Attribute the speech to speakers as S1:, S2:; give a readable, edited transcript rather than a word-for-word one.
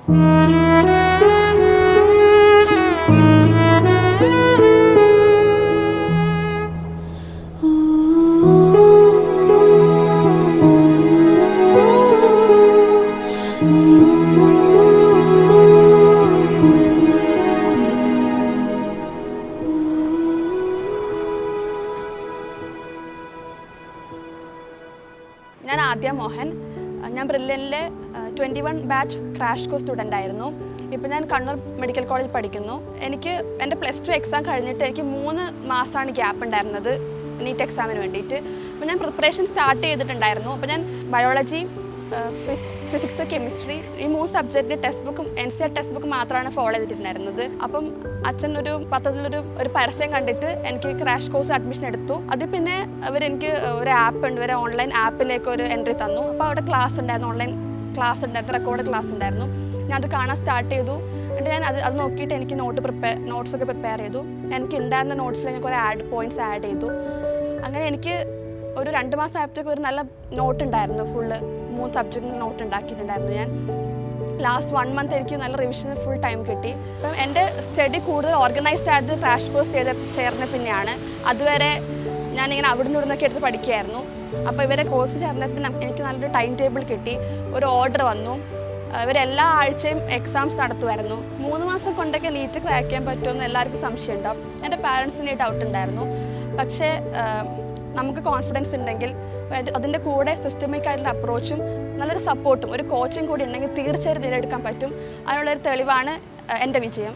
S1: ഞാൻ Adya Mohan. ഞാൻ ബ്രില്യനിലെ 21 batch crash course student ആയിരുന്നു. ഇപ്പോൾ ഞാൻ കണ്ണൂർ മെഡിക്കൽ കോളേജിൽ പഠിക്കുന്നു. എനിക്ക് എൻ്റെ +2 എക്സാം കഴിഞ്ഞിട്ട് എനിക്ക് 3 മാസമാണ് ഗ്യാപ്പ് ഉണ്ടായിരുന്നത് നീറ്റ് എക്സാമിന് വേണ്ടിയിട്ട്. അപ്പോൾ ഞാൻ പ്രിപ്പറേഷൻ സ്റ്റാർട്ട് ചെയ്തിട്ടുണ്ടായിരുന്നു. അപ്പോൾ ഞാൻ ബയോളജി, ഫിസിക്സ്, കെമിസ്ട്രി ഈ 3 സബ്ജക്റ്റിൻ്റെ ടെക്സ്റ്റ് ബുക്കും NCERT ടെക്സ്റ്റ് ബുക്ക് മാത്രമാണ് ഫോളോ ചെയ്തിട്ടുണ്ടായിരുന്നത്. അപ്പം അച്ഛൻ ഒരു പരസ്യം കണ്ടിട്ട് എനിക്ക് ക്രാഷ് കോഴ്സ് അഡ്മിഷൻ എടുത്തു. അതിൽ പിന്നെ അവരെനിക്ക് ഒരു ആപ്പ് ഉണ്ട്, ഒരു ഓൺലൈൻ ആപ്പിലേക്ക് ഒരു എൻട്രി തന്നു. അപ്പോൾ അവിടെ ക്ലാസ് ഉണ്ടായിരുന്നു, ഓൺലൈൻ ക്ലാസ് ഉണ്ടായിരുന്നു, റെക്കോർഡ് ക്ലാസ് ഉണ്ടായിരുന്നു. ഞാൻ അത് കാണാൻ സ്റ്റാർട്ട് ചെയ്തു. എന്നിട്ട് ഞാൻ അത് നോക്കിയിട്ട് എനിക്ക് നോട്ട്സൊക്കെ പ്രിപ്പയർ ചെയ്തു. എനിക്ക് ഉണ്ടായിരുന്ന നോട്ട്സിൽ ഞാൻ കുറേ പോയിൻറ്റ്സ് ആഡ് ചെയ്തു. അങ്ങനെ എനിക്ക് ഒരു 2 മാസം ആയപ്പോഴത്തേക്ക് ഒരു നല്ല നോട്ട് ഉണ്ടായിരുന്നു. ഫുള്ള് 3 സബ്ജക്റ്റിന് നോട്ട് ഉണ്ടാക്കിയിട്ടുണ്ടായിരുന്നു ഞാൻ. ലാസ്റ്റ് 1 മന്ത് എനിക്ക് നല്ല റിവിഷന് ഫുൾ ടൈം കിട്ടി. അപ്പം എൻ്റെ സ്റ്റഡി കൂടുതൽ ഓർഗനൈസ്ഡ് ആയത് ക്രാഷ് കോഴ്സ് ചേർന്ന പിന്നെയാണ്. അതുവരെ ഞാനിങ്ങനെ അവിടുന്ന് ഇവിടുന്നൊക്കെ എടുത്ത് പഠിക്കുകയായിരുന്നു. അപ്പോൾ ഇവരെ കോഴ്സ് ചേർന്നപ്പോൾ എനിക്ക് നല്ലൊരു ടൈം ടേബിൾ കിട്ടി, ഒരു ഓർഡർ വന്നു. ഇവരെല്ലാ ആഴ്ചയും എക്സാംസ് നടത്തുമായിരുന്നു. 3 മാസം കൊണ്ടൊക്കെ നീറ്റ് ക്രാക്ക് ചെയ്യാൻ പറ്റുമെന്ന് എല്ലാവർക്കും സംശയം ഉണ്ടാവും. എൻ്റെ പാരൻസിന് ഡൗട്ട് ഉണ്ടായിരുന്നു. പക്ഷേ നമുക്ക് കോൺഫിഡൻസ് ഉണ്ടെങ്കിൽ അതിൻ്റെ കൂടെ സിസ്റ്റമിക് ആയിട്ടുള്ള അപ്രോച്ചും നല്ലൊരു സപ്പോർട്ടും ഒരു കോച്ചിങ് കൂടി ഉണ്ടെങ്കിൽ തീർച്ചയായും നേടിയെടുക്കാൻ പറ്റും. അതിനുള്ളൊരു തെളിവാണ് എൻ്റെ വിജയം.